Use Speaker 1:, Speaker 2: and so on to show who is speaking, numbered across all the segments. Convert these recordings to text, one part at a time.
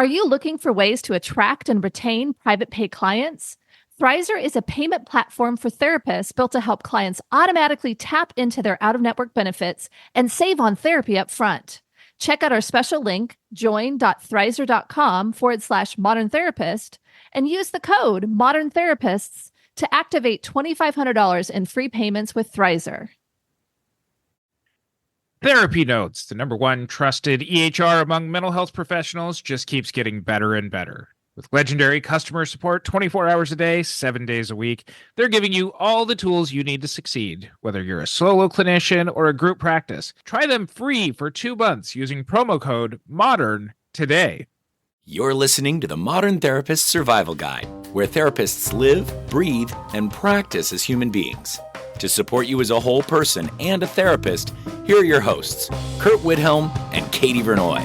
Speaker 1: Are you looking for ways to attract and retain private pay clients? Thrizer is a payment platform for therapists built to help clients automatically tap into their out-of-network benefits and save on therapy up front. Check out our special link, join.thrizer.com/modern therapist, and use the code Modern Therapists to activate $2,500 in free payments with Thrizer.
Speaker 2: Therapy Notes, the #1 trusted EHR among mental health professionals, just keeps getting better and better. With legendary customer support 24 hours a day, 7 days a week, they're giving you all the tools you need to succeed, whether you're a solo clinician or a group practice. Try them free for 2 months using promo code MODERN today.
Speaker 3: You're listening to the Modern Therapist Survival Guide, where therapists live, breathe, and practice as human beings. To support you as a whole person and a therapist, here are your hosts, Curt Widhelm and Katie Vernoy.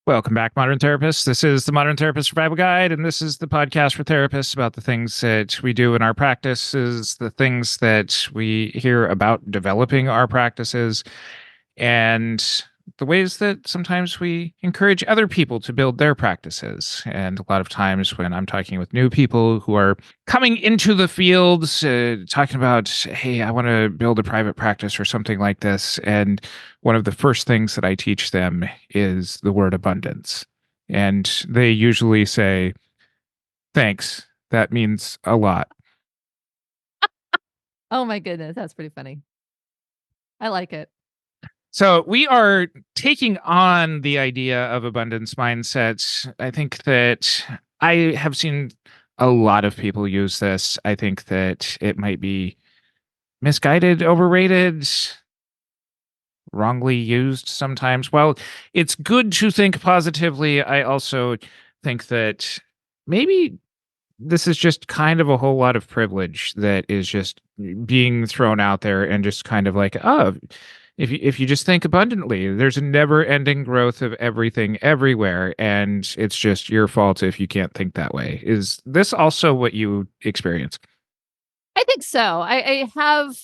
Speaker 2: Welcome back, Modern Therapists. This is the Modern Therapist Survival Guide, and this is the podcast for therapists about the things that we do in our practices, the things that we hear about developing our practices, and the ways that sometimes we encourage other people to build their practices. And a lot of times when I'm talking with new people who are coming into the field, talking about, hey, I want to build a private practice or something like this. And one of the first things that I teach them is the word abundance. And they usually say, thanks, that means a lot.
Speaker 1: Oh my goodness, that's pretty funny. I like it.
Speaker 2: So we are taking on the idea of abundance mindsets. I think that I have seen a lot of people use this. I think that it might be misguided, overrated, wrongly used sometimes. While it's good to think positively, I also think that maybe this is just kind of a whole lot of privilege that is just being thrown out there and just kind of like, oh, if you just think abundantly, there's a never-ending growth of everything everywhere, and it's just your fault if you can't think that way. Is this also what you experience?
Speaker 1: I think so. I have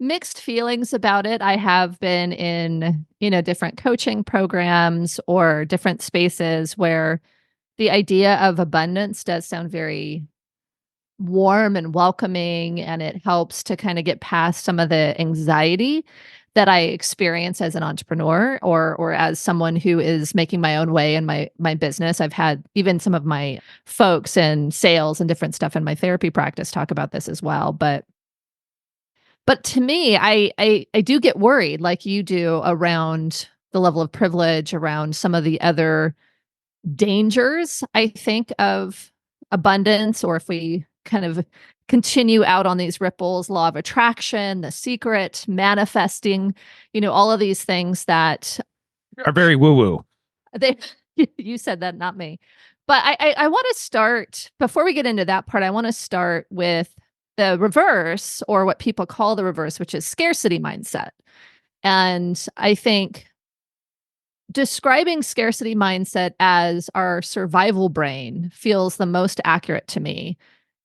Speaker 1: mixed feelings about it. I have been in, different coaching programs or different spaces where the idea of abundance does sound very warm and welcoming, and it helps to kind of get past some of the anxiety that I experience as an entrepreneur or as someone who is making my own way in my business. I've had even some of my folks in sales and different stuff in my therapy practice talk about this as well. But to me, I do get worried like you do around the level of privilege, around some of the other dangers, I think, of abundance, or if we kind of continue out on these ripples, law of attraction, The Secret, manifesting, all of these things that
Speaker 2: are very woo-woo.
Speaker 1: You said that, not me. But I want to start, before we get into that part, I want to start with the reverse, or what people call the reverse, which is scarcity mindset. And I think describing scarcity mindset as our survival brain feels the most accurate to me.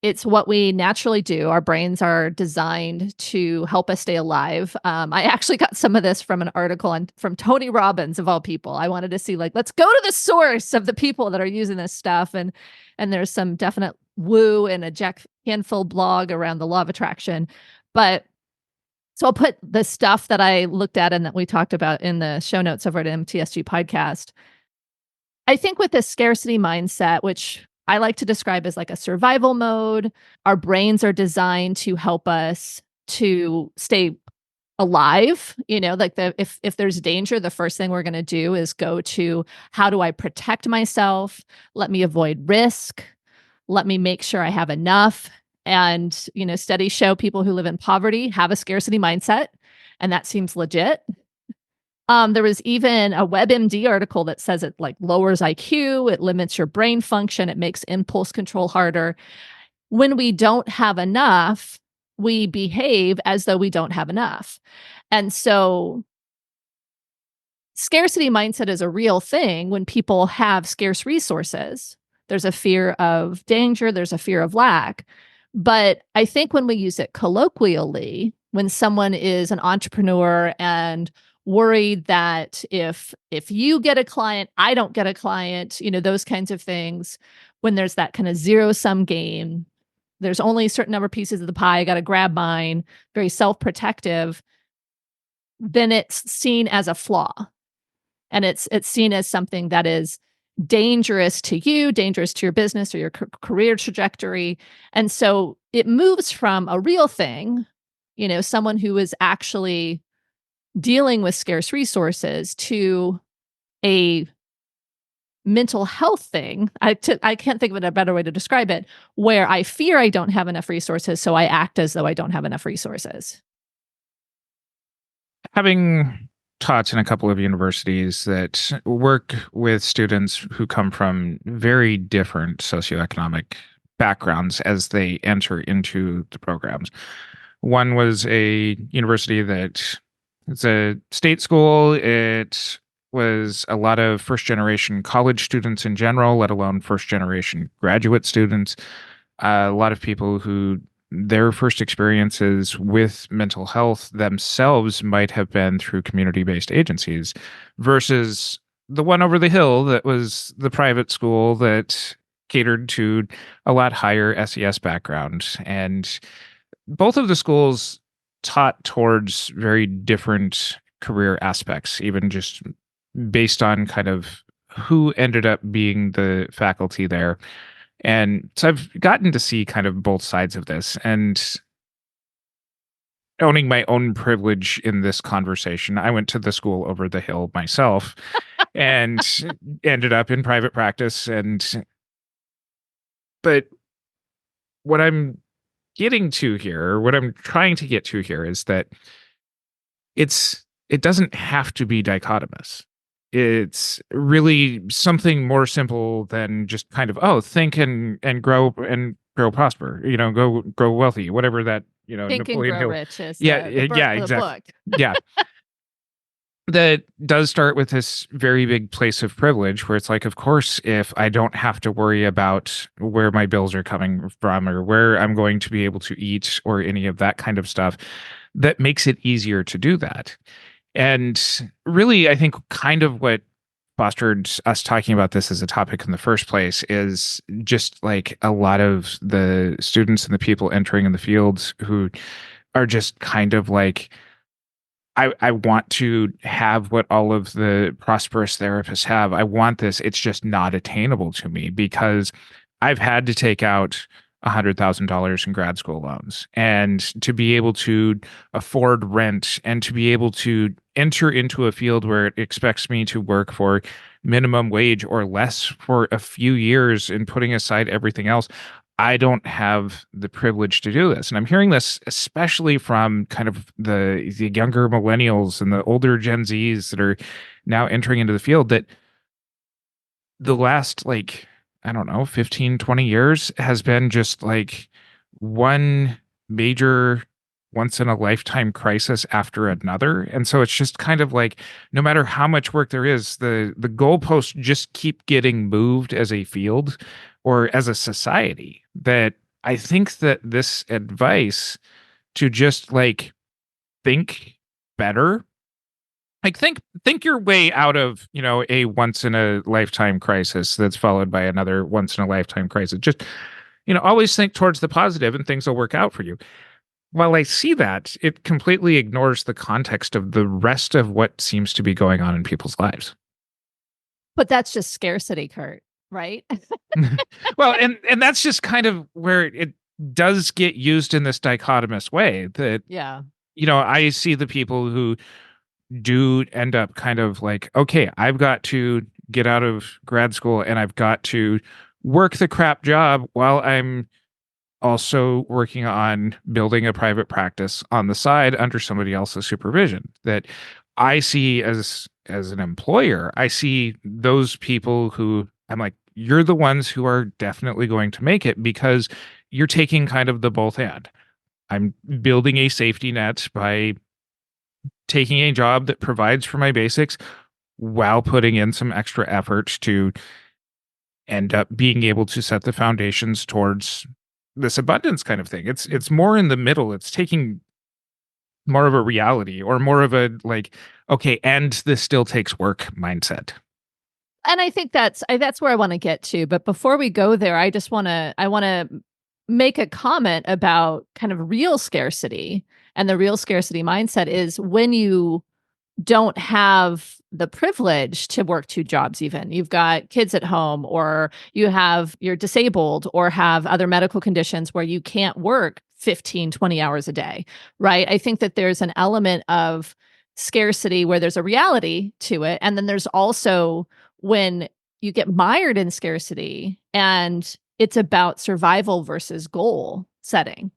Speaker 1: It's what we naturally do. Our brains are designed to help us stay alive. I actually got some of this from an article from Tony Robbins, of all people. I wanted to see, let's go to the source of the people that are using this stuff. And there's some definite woo in a Jack Canfield blog around the law of attraction. But so I'll put the stuff that I looked at and that we talked about in the show notes over at MTSG podcast. I think with this scarcity mindset, which I like to describe as like a survival mode, our brains are designed to help us to stay alive. If there's danger, the first thing we're going to do is go to, how do I protect myself? Let me avoid risk. Let me make sure I have enough. And, studies show people who live in poverty have a scarcity mindset, and that seems legit. There was even a WebMD article that says it lowers IQ, it limits your brain function, it makes impulse control harder. When we don't have enough, we behave as though we don't have enough. And so scarcity mindset is a real thing when people have scarce resources. There's a fear of danger, there's a fear of lack. But I think when we use it colloquially, when someone is an entrepreneur and worried that if you get a client, I don't get a client, those kinds of things. When there's that kind of zero-sum game, there's only a certain number of pieces of the pie, I got to grab mine, very self-protective, then it's seen as a flaw. And it's seen as something that is dangerous to you, dangerous to your business or your career trajectory. And so it moves from a real thing, someone who is actually dealing with scarce resources, to a mental health thing. I can't think of a better way to describe it, where I fear I don't have enough resources, so I act as though I don't have enough resources.
Speaker 2: Having taught in a couple of universities that work with students who come from very different socioeconomic backgrounds as they enter into the programs. One was a university that it's a state school. It was a lot of first generation college students in general, let alone first generation graduate students. A lot of people who their first experiences with mental health themselves might have been through community-based agencies, versus the one over the hill that was the private school that catered to a lot higher SES background. And both of the schools taught towards very different career aspects, even just based on kind of who ended up being the faculty there. And so I've gotten to see kind of both sides of this, and owning my own privilege in this conversation. I went to the school over the hill myself and ended up in private practice. But what I'm getting to here, or what I'm trying to get to here, is that it doesn't have to be dichotomous. It's really something more simple than just kind of, think and grow prosper, go grow wealthy, whatever that,
Speaker 1: Think and
Speaker 2: Napoleon
Speaker 1: Grow
Speaker 2: Hill.
Speaker 1: Rich is
Speaker 2: Yeah,
Speaker 1: the
Speaker 2: yeah,
Speaker 1: book.
Speaker 2: yeah. That does start with this very big place of privilege where it's like, of course, if I don't have to worry about where my bills are coming from or where I'm going to be able to eat or any of that kind of stuff, that makes it easier to do that. And really, I think kind of what fostered us talking about this as a topic in the first place is just like a lot of the students and the people entering in the fields who are just kind of like, I want to have what all of the prosperous therapists have. I want this. It's just not attainable to me because I've had to take out $100,000 in grad school loans, and to be able to afford rent and to be able to enter into a field where it expects me to work for minimum wage or less for a few years and putting aside everything else. I don't have the privilege to do this. And I'm hearing this especially from kind of the younger millennials and the older Gen Zs that are now entering into the field, that the last, like, I don't know, 15, 20 years has been just like one major once in a lifetime crisis after another. And so it's just kind of like, no matter how much work there is, the goalposts just keep getting moved as a field or as a society. That I think that this advice to just like think better, like think your way out of, a once in a lifetime crisis that's followed by another once in a lifetime crisis. Just, always think towards the positive and things will work out for you. While I see that, it completely ignores the context of the rest of what seems to be going on in people's lives.
Speaker 1: But that's just scarcity, Curt, right?
Speaker 2: Well, and that's just kind of where it does get used in this dichotomous way that,
Speaker 1: Yeah.
Speaker 2: I see the people who do end up kind of like, okay, I've got to get out of grad school and I've got to work the crap job while I'm also working on building a private practice on the side under somebody else's supervision. That I see as an employer, I see those people who I'm like, you're the ones who are definitely going to make it because you're taking kind of the both and. I'm building a safety net by taking a job that provides for my basics while putting in some extra effort to end up being able to set the foundations towards this abundance kind of thing. It's more in the middle. It's taking more of a reality or more of a like, okay, and this still takes work mindset.
Speaker 1: And I think that's where I want to get to. But before we go there, I want to make a comment about kind of real scarcity. And the real scarcity mindset is when you don't have the privilege to work two jobs. Even you've got kids at home, or you're disabled, or have other medical conditions where you can't work 15-20 hours a day, right? I think that there's an element of scarcity where there's a reality to it, and then there's also when you get mired in scarcity and it's about survival versus goal setting.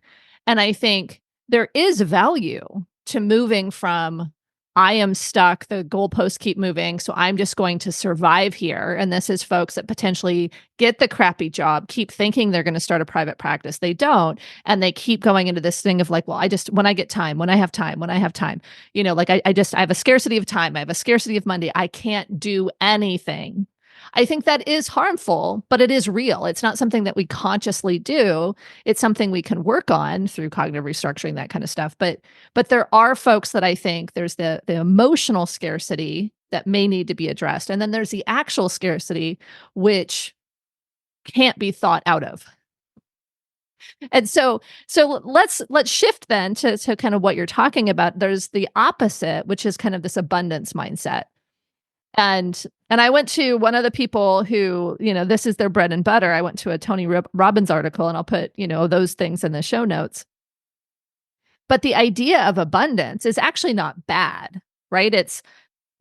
Speaker 1: And I think there is value to moving from I am stuck, the goalposts keep moving, so I'm just going to survive here. And this is folks that potentially get the crappy job, keep thinking they're going to start a private practice. They don't. And they keep going into this thing of like, well, when I get time, when I have time, like I have a scarcity of time. I have a scarcity of Monday. I can't do anything. I think that is harmful, but it is real. It's not something that we consciously do. It's something we can work on through cognitive restructuring, that kind of stuff. But there are folks that I think there's the emotional scarcity that may need to be addressed. And then there's the actual scarcity, which can't be thought out of. And so let's shift then to kind of what you're talking about. There's the opposite, which is kind of this abundance mindset. And I went to one of the people who, this is their bread and butter. I went to a Tony Robbins article, and I'll put, those things in the show notes. But the idea of abundance is actually not bad, right? It's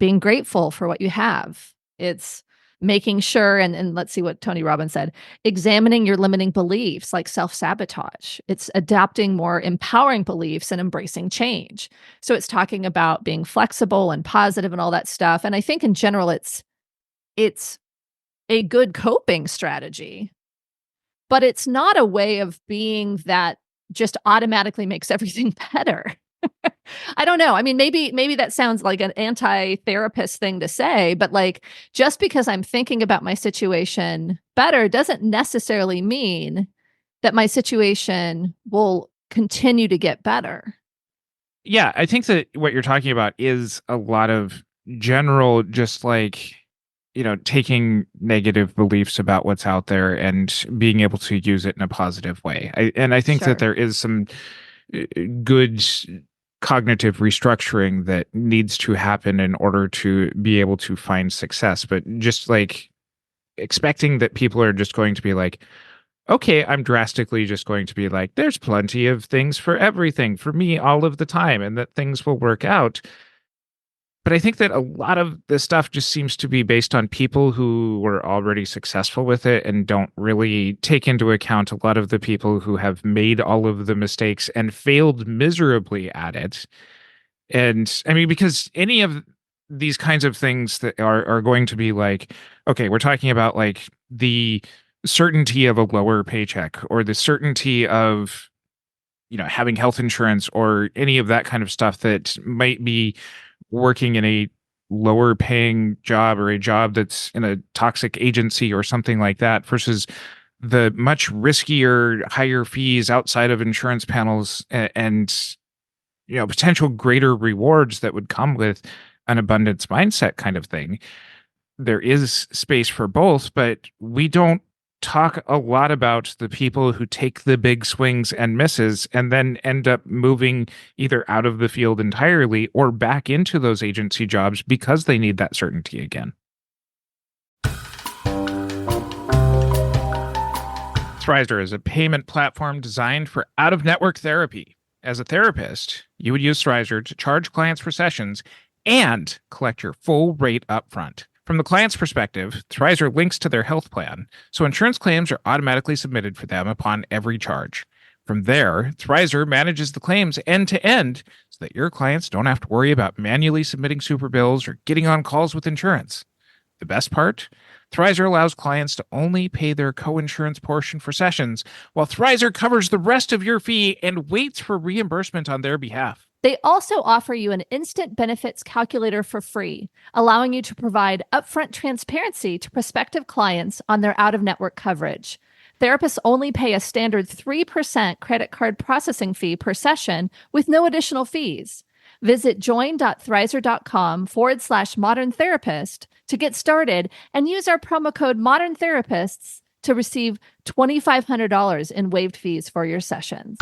Speaker 1: being grateful for what you have. It's making sure, and let's see what Tony Robbins said, examining your limiting beliefs like self-sabotage. It's adopting more empowering beliefs and embracing change. So it's talking about being flexible and positive and all that stuff. And I think in general, it's a good coping strategy, but it's not a way of being that just automatically makes everything better. I don't know. I mean, maybe that sounds like an anti-therapist thing to say, but like, just because I'm thinking about my situation better doesn't necessarily mean that my situation will continue to get better.
Speaker 2: Yeah, I think that what you're talking about is a lot of general, just like, taking negative beliefs about what's out there and being able to use it in a positive way. I think
Speaker 1: Sure.
Speaker 2: that there is some good cognitive restructuring that needs to happen in order to be able to find success. But just like expecting that people are just going to be like, okay, I'm drastically just going to be like, there's plenty of things for everything for me all of the time, and that things will work out. But I think that a lot of this stuff just seems to be based on people who were already successful with it and don't really take into account a lot of the people who have made all of the mistakes and failed miserably at it. And I mean, because any of these kinds of things that are going to be like, okay, we're talking about like the certainty of a lower paycheck or the certainty of, having health insurance or any of that kind of stuff that might be working in a lower paying job or a job that's in a toxic agency or something like that versus the much riskier, higher fees outside of insurance panels and potential greater rewards that would come with an abundance mindset kind of thing. There is space for both, but we don't talk a lot about the people who take the big swings and misses and then end up moving either out of the field entirely or back into those agency jobs because they need that certainty again. Thrizer is a payment platform designed for out-of-network therapy. As a therapist, you would use Thrizer to charge clients for sessions and collect your full rate upfront. From the client's perspective, Thrizer links to their health plan, so insurance claims are automatically submitted for them upon every charge. From there, Thrizer manages the claims end-to-end so that your clients don't have to worry about manually submitting super bills or getting on calls with insurance. The best part? Thrizer allows clients to only pay their co-insurance portion for sessions, while Thrizer covers the rest of your fee and waits for reimbursement on their behalf.
Speaker 1: They also offer you an instant benefits calculator for free, allowing you to provide upfront transparency to prospective clients on their out-of-network coverage. Therapists only pay a standard 3% credit card processing fee per session with no additional fees. Visit join.thrizer.com/modern therapist to get started and use our promo code modern therapists to receive $2,500 in waived fees for your sessions.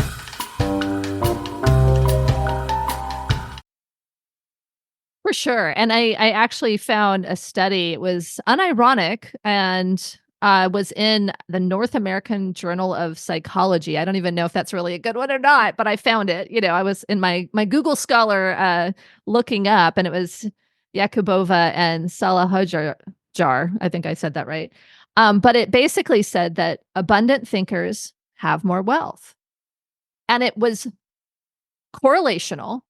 Speaker 1: For sure. And I actually found a study. It was unironic and was in the North American Journal of Psychology. I don't even know if that's really a good one or not, but I found it. I was in my Google Scholar looking up, and it was Yakubova and Salahajar. I think I said that right. But it basically said that abundant thinkers have more wealth. And it was correlational,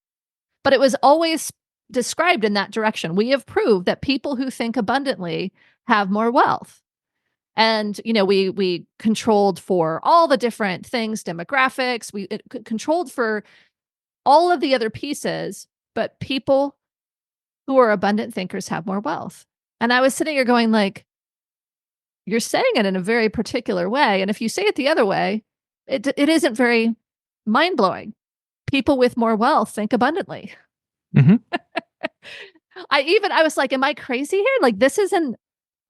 Speaker 1: but it was always described in that direction. We have proved that people who think abundantly have more wealth. And, we controlled for all the different things, demographics, we controlled for all of the other pieces, but people who are abundant thinkers have more wealth. And I was sitting here going like, you're saying it in a very particular way. And if you say it the other way, it isn't very mind-blowing. People with more wealth think abundantly.
Speaker 2: Mm-hmm.
Speaker 1: I was like, am I crazy here? Like, this isn't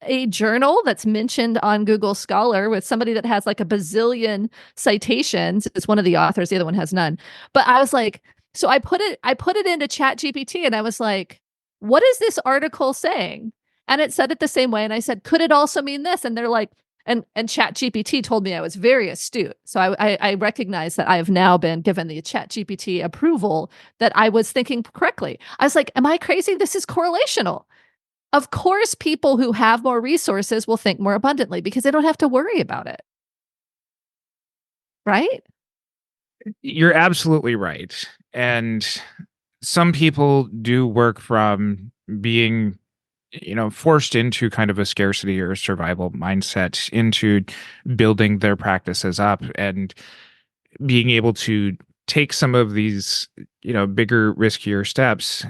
Speaker 1: a journal that's mentioned on Google Scholar with somebody that has like a bazillion citations. It's one of the authors, the other one has none. But I was like, so I put it into Chat GPT, and I was like, what is this article saying? And it said it the same way. And I said, could it also mean this? And they're like, and Chat GPT told me I was very astute. So I recognize that I have now been given the Chat GPT approval that I was thinking correctly. I was like, am I crazy? This is correlational. Of course, people who have more resources will think more abundantly because they don't have to worry about it. Right?
Speaker 2: You're absolutely right. And some people do work from being, forced into kind of a scarcity or survival mindset into building their practices up and being able to take some of these, bigger, riskier steps.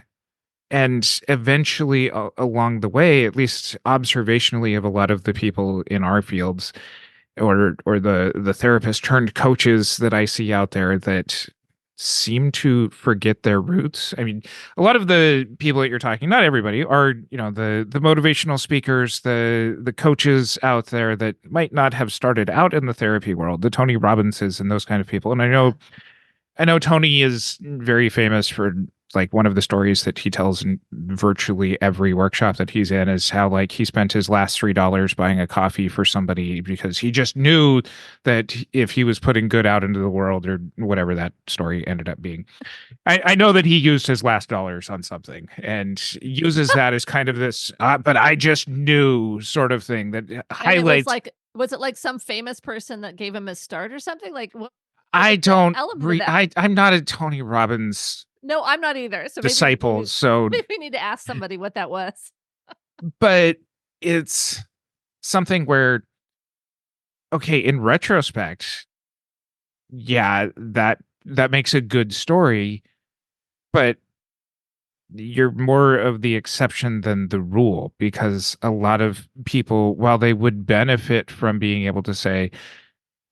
Speaker 2: And eventually, along the way, at least observationally, of a lot of the people in our fields, or the therapist turned coaches that I see out there that seem to forget their roots. I mean, a lot of the people that you're talking, not everybody, are the motivational speakers, the coaches out there that might not have started out in the therapy world, the Tony Robbinses and those kind of people. And I know Tony is very famous for, like, one of the stories that he tells in virtually every workshop that he's in is how, like, he spent his last $3 buying a coffee for somebody because he just knew that if he was putting good out into the world, or whatever that story ended up being. I know that he used his last dollars on something and uses that as kind of this, but I just knew sort of thing that highlights.
Speaker 1: Was it like some famous person that gave him a start or something? Like, what?
Speaker 2: I'm not a Tony Robbins
Speaker 1: No, I'm not either. So
Speaker 2: disciples. So
Speaker 1: maybe we need to ask somebody what that was.
Speaker 2: But it's something where, okay, in retrospect, yeah, that makes a good story, but you're more of the exception than the rule, because a lot of people, while they would benefit from being able to say,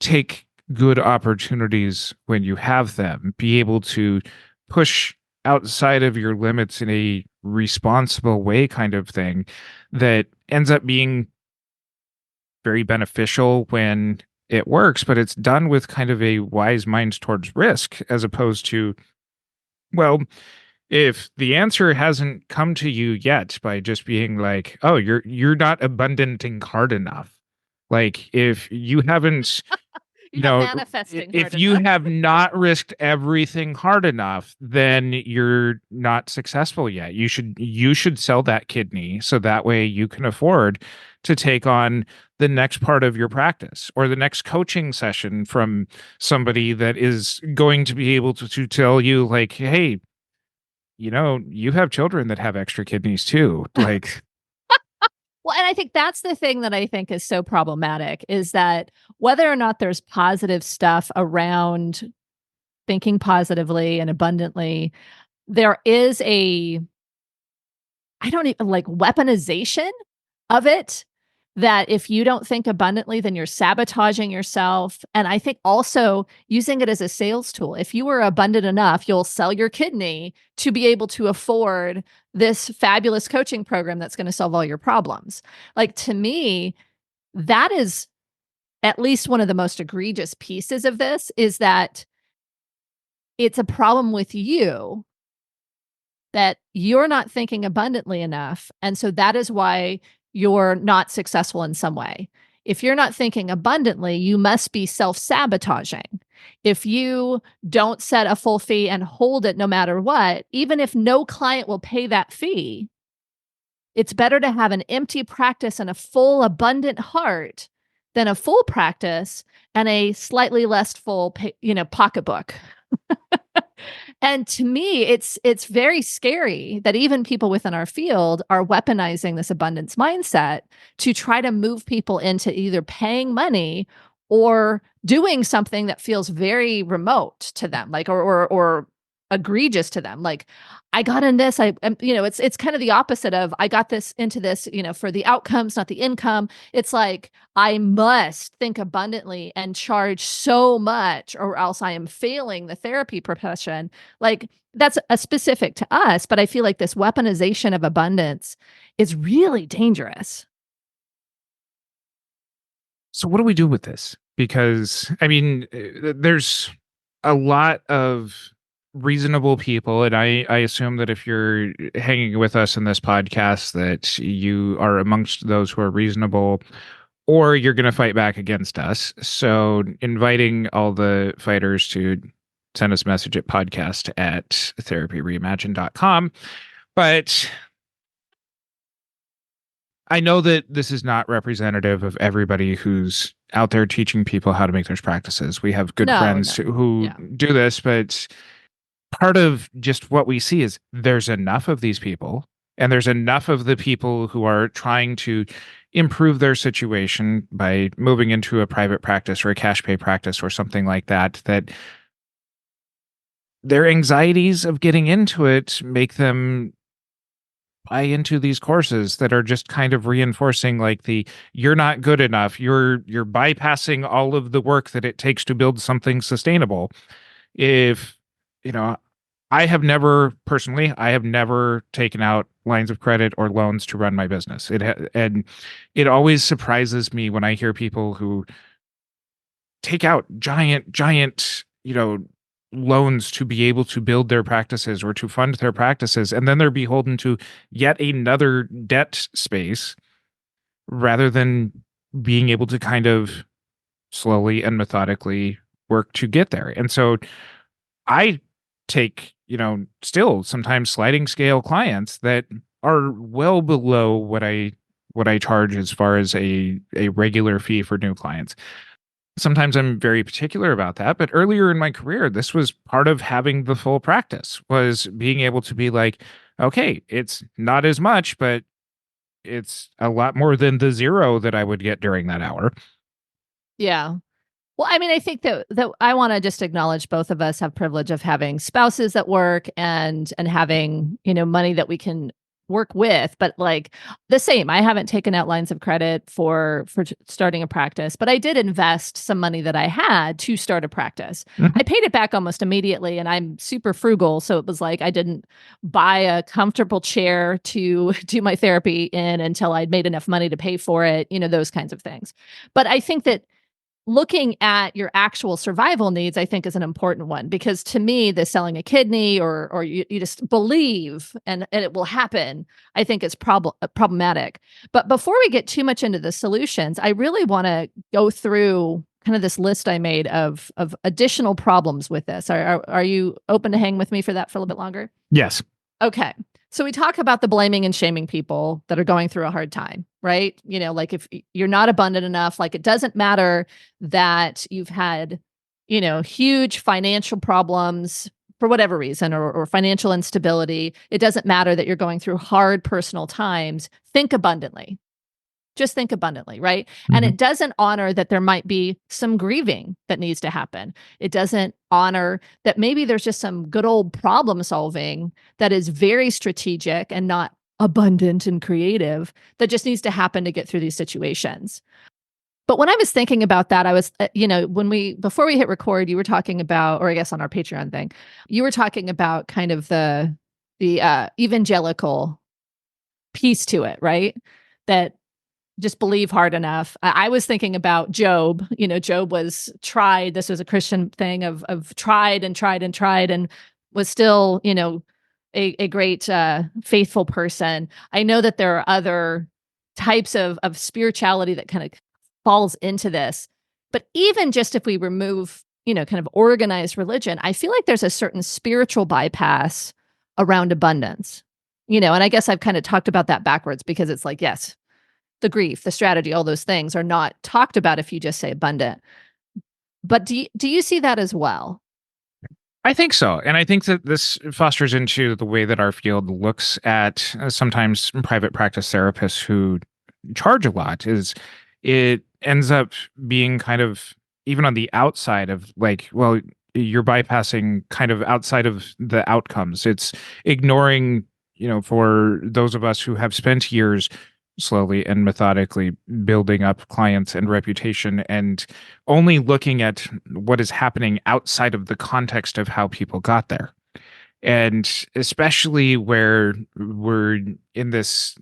Speaker 2: take good opportunities when you have them, be able to push outside of your limits in a responsible way, kind of thing, that ends up being very beneficial when it works, but it's done with kind of a wise mind towards risk, as opposed to, well, if the answer hasn't come to you yet by just being like, oh, you're not abundanting hard enough. Like, if you haven't
Speaker 1: manifesting
Speaker 2: if you have not risked everything hard enough, then you're not successful yet. You should sell that kidney so that way you can afford to take on the next part of your practice, or the next coaching session from somebody that is going to be able to tell you, like, hey, you have children that have extra kidneys too. Like,
Speaker 1: well, and I think that's the thing that I think is so problematic, is that whether or not there's positive stuff around thinking positively and abundantly, there is I don't even like weaponization of it, that if you don't think abundantly, then you're sabotaging yourself. And I think also using it as a sales tool. If you were abundant enough, you'll sell your kidney to be able to afford this fabulous coaching program that's going to solve all your problems. Like, to me, that is at least one of the most egregious pieces of this, is that it's a problem with you, that you're not thinking abundantly enough. And so that is why you're not successful in some way. If you're not thinking abundantly, you must be self-sabotaging. If you don't set a full fee and hold it no matter what, even if no client will pay that fee, it's better to have an empty practice and a full, abundant heart than a full practice and a slightly less full, pocketbook. And to me, it's very scary that even people within our field are weaponizing this abundance mindset to try to move people into either paying money or doing something that feels very remote to them, like or egregious to them. Like, I got in this, it's kind of the opposite of, I got this into this, for the outcomes, not the income. It's like, I must think abundantly and charge so much or else I am failing the therapy profession. Like, that's a specific to us, but I feel like this weaponization of abundance is really dangerous.
Speaker 2: So what do we do with this? Because, I mean, there's a lot of reasonable people, and I assume that if you're hanging with us in this podcast, that you are amongst those who are reasonable, or you're going to fight back against us. So inviting all the fighters to send us a message at podcast@therapyreimagined.com. But I know that this is not representative of everybody who's out there teaching people how to make their practices. We have good friends who do this, but part of just what we see is there's enough of these people, and there's enough of the people who are trying to improve their situation by moving into a private practice or a cash pay practice or something like that, that their anxieties of getting into it make them buy into these courses that are just kind of reinforcing like you're not good enough. You're bypassing all of the work that it takes to build something sustainable. If, I have never taken out lines of credit or loans to run my business. And it always surprises me when I hear people who take out giant, loans to be able to build their practices or to fund their practices, and then they're beholden to yet another debt space rather than being able to kind of slowly and methodically work to get there. And so I take, still sometimes sliding scale clients that are well below what I charge as far as a regular fee for new clients. Sometimes I'm very particular about that, but earlier in my career, this was part of having the full practice, was being able to be like, okay, it's not as much, but it's a lot more than the zero that I would get during that hour.
Speaker 1: Yeah. Well, I mean, I think that I want to just acknowledge both of us have privilege of having spouses that work and having, money that we can work with, but like the same, I haven't taken out lines of credit for starting a practice, but I did invest some money that I had to start a practice.
Speaker 2: Mm-hmm.
Speaker 1: I paid it back almost immediately, and I'm super frugal. So it was like, I didn't buy a comfortable chair to do my therapy in until I'd made enough money to pay for it, those kinds of things. But I think that looking at your actual survival needs, I think, is an important one, because to me, the selling a kidney or you just believe and it will happen, I think is problematic. But before we get too much into the solutions, I really want to go through kind of this list I made of additional problems with this. Are you open to hang with me for that for a little bit longer?
Speaker 2: Yes.
Speaker 1: Okay. So we talk about the blaming and shaming people that are going through a hard time, right? Like if you're not abundant enough, like it doesn't matter that you've had, huge financial problems for whatever reason, or financial instability. It doesn't matter that you're going through hard personal times. Think abundantly. Just think abundantly, right? Mm-hmm. And it doesn't honor that there might be some grieving that needs to happen. It doesn't honor that maybe there's just some good old problem solving that is very strategic and not abundant and creative that just needs to happen to get through these situations. But when I was thinking about that, I was, before we hit record, you were talking about, or I guess on our Patreon thing, you were talking about kind of the evangelical piece to it, right? That just believe hard enough. I was thinking about Job. Job was tried. This was a Christian thing of tried and tried and tried and was still, a great faithful person. I know that there are other types of spirituality that kind of falls into this. But even just if we remove, kind of organized religion, I feel like there's a certain spiritual bypass around abundance. And I guess I've kind of talked about that backwards because it's like, yes, the grief, the strategy, all those things are not talked about if you just say abundant. But do you see that as well?
Speaker 2: I think so. And I think that this fosters into the way that our field looks at sometimes private practice therapists who charge a lot. Is it ends up being kind of even on the outside of like, well, you're bypassing kind of outside of the outcomes. It's ignoring, for those of us who have spent years slowly and methodically building up clients and reputation and only looking at what is happening outside of the context of how people got there. And especially where we're in this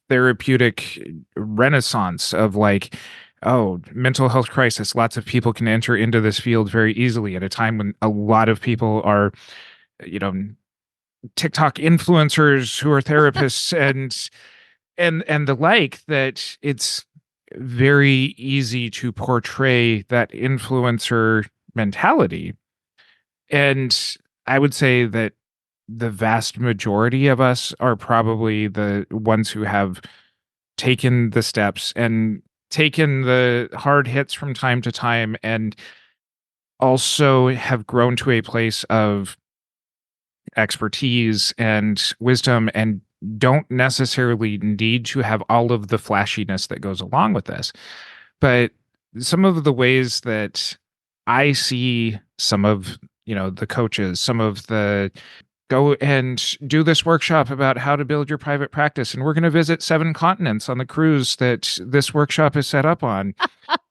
Speaker 2: therapeutic renaissance of like, oh, mental health crisis, lots of people can enter into this field very easily at a time when a lot of people are, TikTok influencers who are therapists and the like, that it's very easy to portray that influencer mentality. And I would say that the vast majority of us are probably the ones who have taken the steps and taken the hard hits from time to time, and also have grown to a place of expertise and wisdom and don't necessarily need to have all of the flashiness that goes along with this. But some of the ways that I see some of, the coaches, some of the go and do this workshop about how to build your private practice, and we're going to visit 7 continents on the cruise that this workshop is set up on.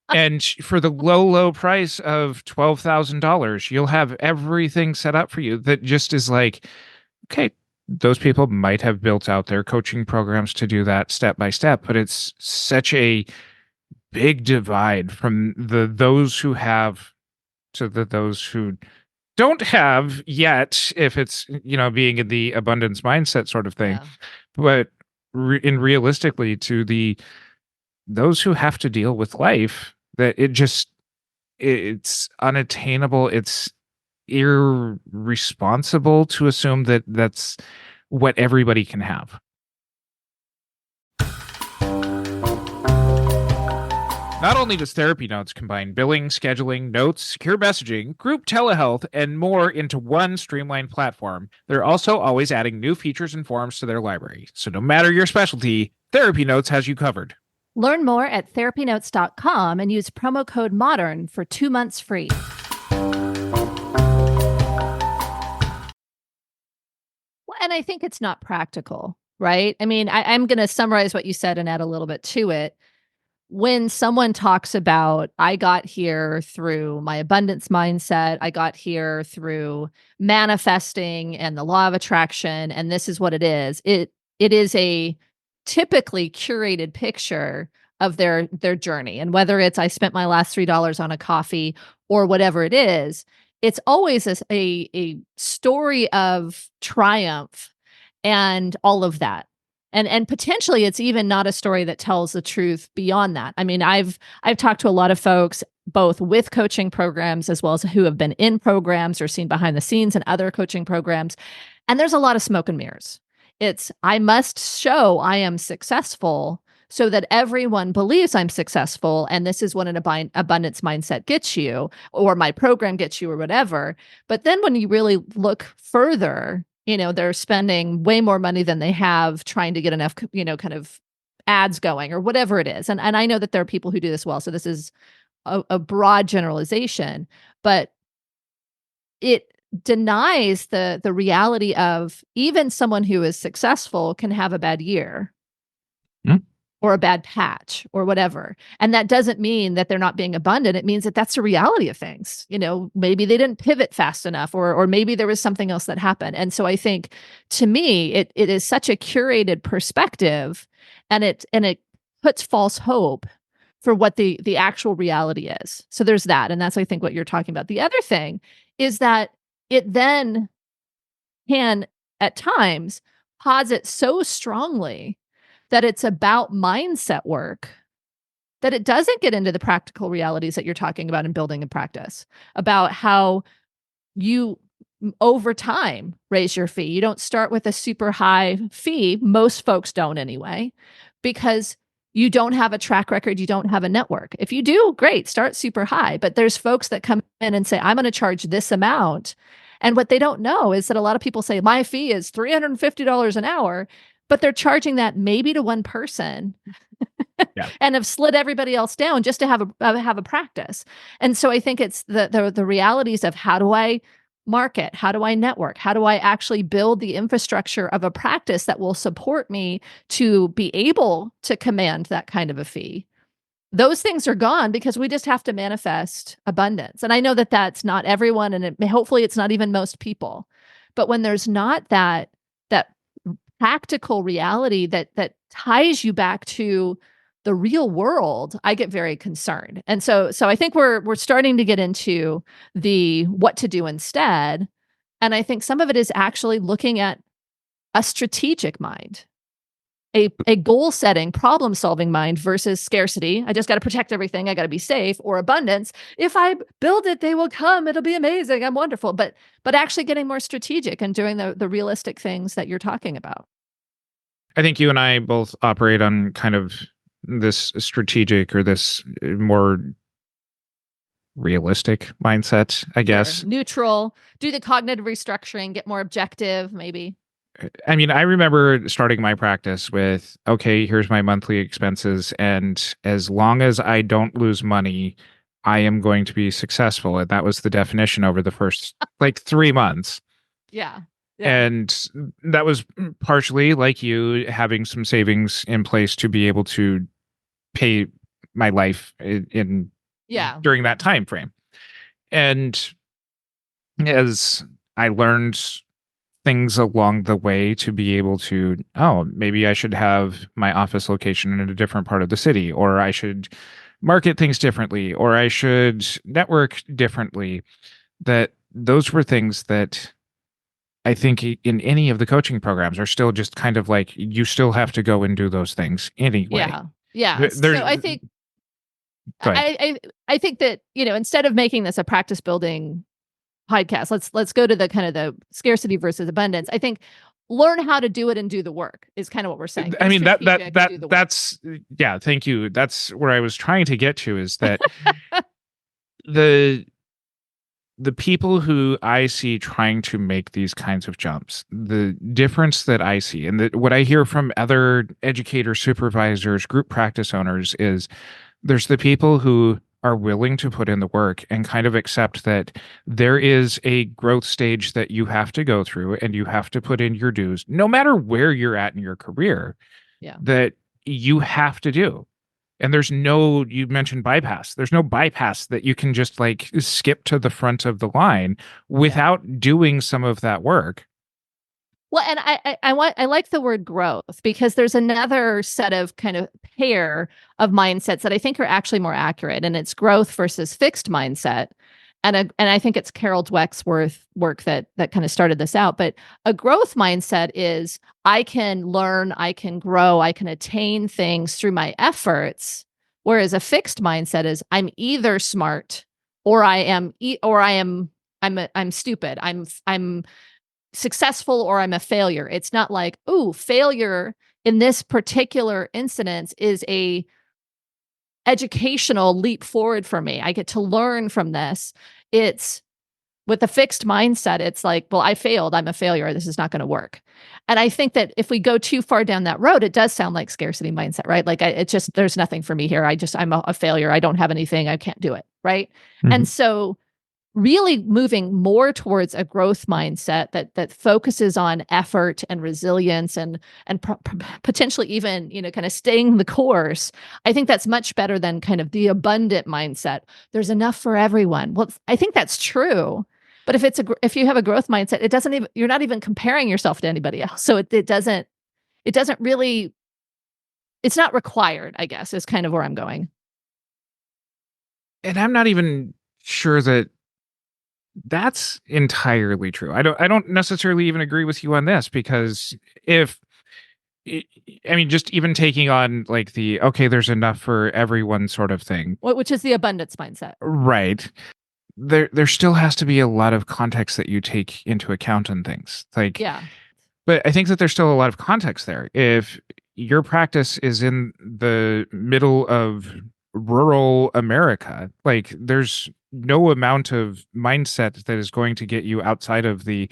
Speaker 2: And for the low price of $12,000, you'll have everything set up for you. That just is like, okay, those people might have built out their coaching programs to do that step by step, but it's such a big divide from those who have to those who don't have yet, if it's, being in the abundance mindset sort of thing.
Speaker 1: Yeah.
Speaker 2: But realistically to those who have to deal with life, that it's unattainable. It's irresponsible to assume that that's what everybody can have. Not only does Therapy Notes combine billing, scheduling, notes, secure messaging, group telehealth, and more into one streamlined platform, they're also always adding new features and forms to their library. So no matter your specialty, Therapy Notes has you covered.
Speaker 1: Learn more at therapynotes.com and use promo code MODERN for 2 months free. Well, and I think it's not practical, right? I mean, I'm going to summarize what you said and add a little bit to it. When someone talks about, I got here through my abundance mindset, I got here through manifesting and the law of attraction, and this is what it is. It is a typically curated picture of their journey. And whether it's I spent my last $3 on a coffee or whatever it is, it's always a story of triumph and all of that. And potentially it's even not a story that tells the truth beyond that. I mean, I've talked to a lot of folks, both with coaching programs as well as who have been in programs or seen behind the scenes in other coaching programs. And there's a lot of smoke and mirrors. It's, I must show I am successful so that everyone believes I'm successful. And this is what an abundance mindset gets you, or my program gets you, or whatever. But then when you really look further, they're spending way more money than they have trying to get enough, kind of ads going or whatever it is. And I know that there are people who do this well. So this is a broad generalization, but denies the reality of even someone who is successful can have a bad year or a bad patch or whatever. And that doesn't mean that they're not being abundant. It means that that's the reality of things. You know, maybe they didn't pivot fast enough, or maybe there was something else that happened. And so I think, to me, it is such a curated perspective, and it puts false hope for what the actual reality is. So there's that. And that's, I think, what you're talking about. The other thing is that it then can, at times, posit so strongly that it's about mindset work that it doesn't get into the practical realities that you're talking about in building a practice, about how you over time raise your fee. You don't start with a super high fee. Most folks don't anyway, because you don't have a track record. You don't have a network. If you do, great, start super high. But there's folks that come in and say, I'm going to charge this amount. And what they don't know is that a lot of people say, my fee is $350 an hour, but they're charging that maybe to one person and have slid everybody else down just to have a practice. And so I think it's the realities of, how do I market? How do I network? How do I actually build the infrastructure of a practice that will support me to be able to command that kind of a fee? Those things are gone because we just have to manifest abundance. And I know that that's not everyone, and hopefully it's not even most people. But when there's not that practical reality that ties you back to the real world, I get very concerned. And so I think we're starting to get into the what to do instead. And I think some of it is actually looking at a strategic mind, a goal setting, problem solving mind versus scarcity. I just got to protect everything. I got to be safe. Or abundance. If I build it, they will come. It'll be amazing. I'm wonderful. But actually getting more strategic and doing the realistic things that you're talking about.
Speaker 2: I think you and I both operate on kind of this strategic, or this more realistic mindset, I guess.
Speaker 1: Neutral, do the cognitive restructuring, get more objective, maybe.
Speaker 2: I mean, I remember starting my practice with, okay, here's my monthly expenses, and as long as I don't lose money, I am going to be successful. And that was the definition over the first 3 months.
Speaker 1: Yeah.
Speaker 2: And that was partially like you having some savings in place to be able to pay my life in during that time frame. And as I learned things along the way to be able to, maybe I should have my office location in a different part of the city, or I should market things differently, or I should network differently, that those were things that I think in any of the coaching programs are still just kind of like, you still have to go and do those things anyway.
Speaker 1: Yeah. So I think I think that, instead of making this a practice building podcast, let's go to the kind of the scarcity versus abundance. I think learn how to do it and do the work is kind of what we're saying.
Speaker 2: I mean, that's thank you. That's where I was trying to get to, is that the people who I see trying to make these kinds of jumps, the difference that I see, and what I hear from other educators, supervisors, group practice owners, is there's the people who are willing to put in the work and kind of accept that there is a growth stage that you have to go through, and you have to put in your dues, no matter where you're at in your career, that you have to do. And there's no, you mentioned bypass. There's no bypass that you can just skip to the front of the line without doing some of that work.
Speaker 1: Well, and I like the word growth, because there's another set of kind of pair of mindsets that I think are actually more accurate, and it's growth versus fixed mindset. And I think it's Carol Dweck's work that kind of started this out. But a growth mindset is, I can learn, I can grow, I can attain things through my efforts. Whereas a fixed mindset is, I'm either smart or I'm stupid. I'm successful or I'm a failure. It's not like, failure in this particular incident is a educational leap forward for me. I get to learn from this. It's with a fixed mindset. It's like, well, I failed. I'm a failure. This is not going to work. And I think that if we go too far down that road, it does sound like scarcity mindset, right? Like there's nothing for me here. I'm a failure. I don't have anything. I can't do it. Right. Mm-hmm. And so really moving more towards a growth mindset that focuses on effort and resilience and potentially even, kind of staying the course. I think that's much better than kind of the abundant mindset. There's enough for everyone. Well, I think that's true. But if you have a growth mindset, it doesn't even, you're not even comparing yourself to anybody else. So it doesn't really, it's not required, I guess, is kind of where I'm going.
Speaker 2: And I'm not even sure that that's entirely true. I don't necessarily even agree with you on this, because if I mean, just even taking on like the, okay, there's enough for everyone sort of thing.
Speaker 1: Which is the abundance mindset.
Speaker 2: Right. There still has to be a lot of context that you take into account on things. Like,
Speaker 1: Yeah.
Speaker 2: but I think that there's still a lot of context there. If your practice is in the middle of rural America, like there's no amount of mindset that is going to get you outside of the,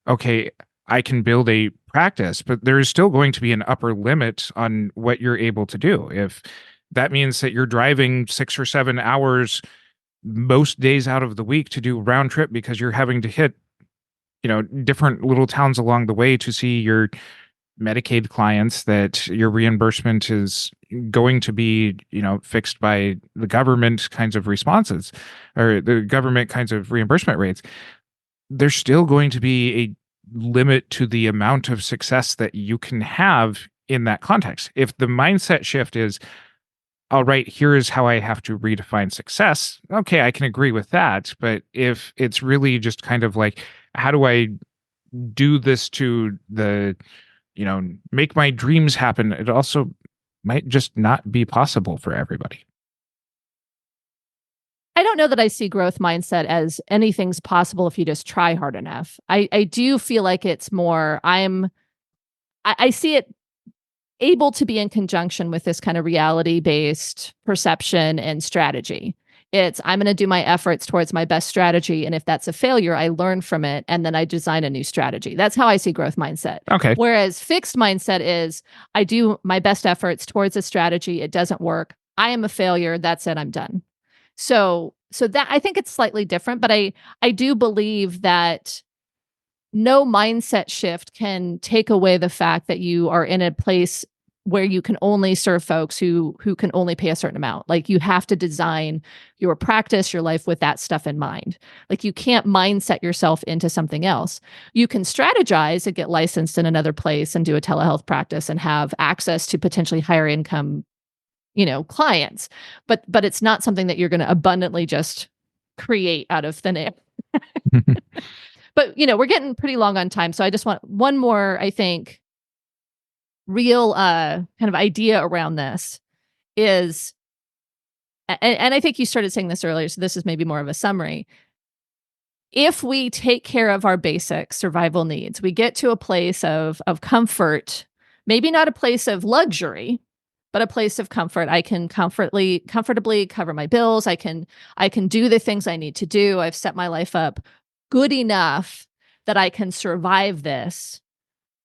Speaker 2: okay, I can build a practice, but there is still going to be an upper limit on what you're able to do. If that means that you're driving 6 or 7 hours most days out of the week to do round trip because you're having to hit, different little towns along the way to see your Medicaid clients, that your reimbursement is going to be, fixed by the government kinds of responses or the government kinds of reimbursement rates, there's still going to be a limit to the amount of success that you can have in that context. If the mindset shift is, all right, here is how I have to redefine success, okay, I can agree with that. But if it's really just kind of like, how do I do this to the, make my dreams happen, it also might just not be possible for everybody.
Speaker 1: I don't know that I see growth mindset as anything's possible if you just try hard enough. I do feel like it's more, I see it able to be in conjunction with this kind of reality-based perception and strategy. It's, I'm going to do my efforts towards my best strategy. And if that's a failure, I learn from it. And then I design a new strategy. That's how I see growth mindset.
Speaker 2: Okay.
Speaker 1: Whereas fixed mindset is, I do my best efforts towards a strategy. It doesn't work. I am a failure. That's it. I'm done. So that, I think it's slightly different, but I do believe that no mindset shift can take away the fact that you are in a place where you can only serve folks who can only pay a certain amount. Like, you have to design your practice, your life with that stuff in mind. Like, you can't mindset yourself into something else. You can strategize and get licensed in another place and do a telehealth practice and have access to potentially higher income, clients. But it's not something that you're going to abundantly just create out of thin air. But, we're getting pretty long on time. So I just want one more, I think, real kind of idea around this is, and I think you started saying this earlier, so this is maybe more of a summary. If we take care of our basic survival needs, we get to a place of comfort, maybe not a place of luxury, but a place of comfort. I can comfortably cover my bills. I can do the things I need to do. I've set my life up good enough that I can survive this.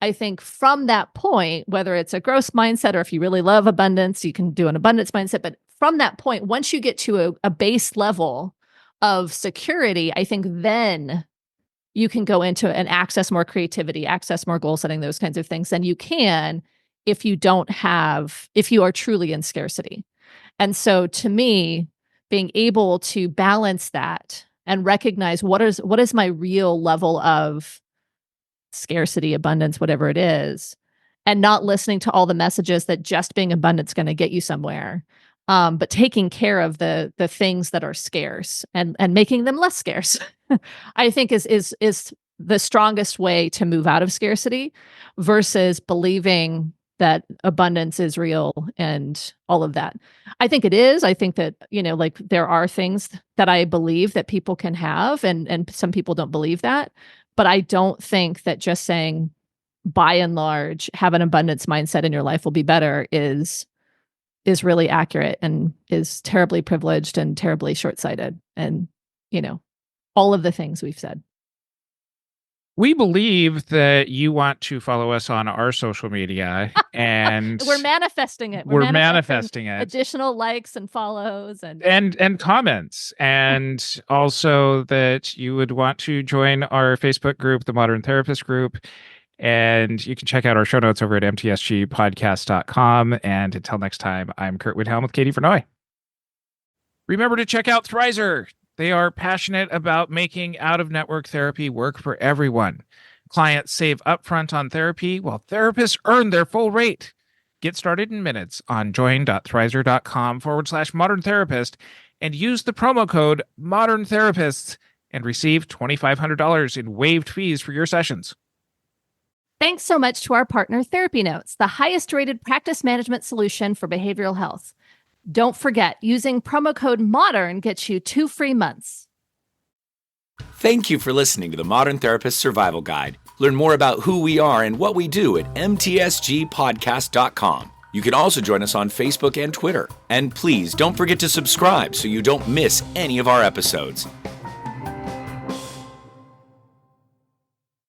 Speaker 1: I think from that point, whether it's a growth mindset or if you really love abundance, you can do an abundance mindset. But from that point, once you get to a base level of security, I think then you can go into and access more creativity, access more goal setting, those kinds of things than you can if you are truly in scarcity. And so to me, being able to balance that and recognize what is my real level of scarcity, abundance, whatever it is, and not listening to all the messages that just being abundant is going to get you somewhere, but taking care of the things that are scarce and making them less scarce, I think is the strongest way to move out of scarcity versus believing that abundance is real and all of that. I think it is. I think that, like, there are things that I believe that people can have, and some people don't believe that. But I don't think that just saying, by and large, have an abundance mindset and your life will be better is really accurate, and is terribly privileged and terribly short-sighted, and, all of the things we've said.
Speaker 2: We believe that you want to follow us on our social media, and
Speaker 1: We're manifesting it.
Speaker 2: We're manifesting it.
Speaker 1: Additional likes and follows and
Speaker 2: comments, and also that you would want to join our Facebook group, the Modern Therapist Group. And you can check out our show notes over at mtsgpodcast.com. And until next time, I'm Curt Widhelm with Katie Vernoy. Remember to check out Thrizer. They are passionate about making out-of-network therapy work for everyone. Clients save upfront on therapy while therapists earn their full rate. Get started in minutes on join.thrizer.com/modern therapist and use the promo code Modern Therapists and receive $2,500 in waived fees for your sessions.
Speaker 1: Thanks so much to our partner, Therapy Notes, the highest rated practice management solution for behavioral health. Don't forget, using promo code MODERN gets you 2 free months.
Speaker 3: Thank you for listening to the Modern Therapist Survival Guide. Learn more about who we are and what we do at mtsgpodcast.com. You can also join us on Facebook and Twitter. And please don't forget to subscribe so you don't miss any of our episodes.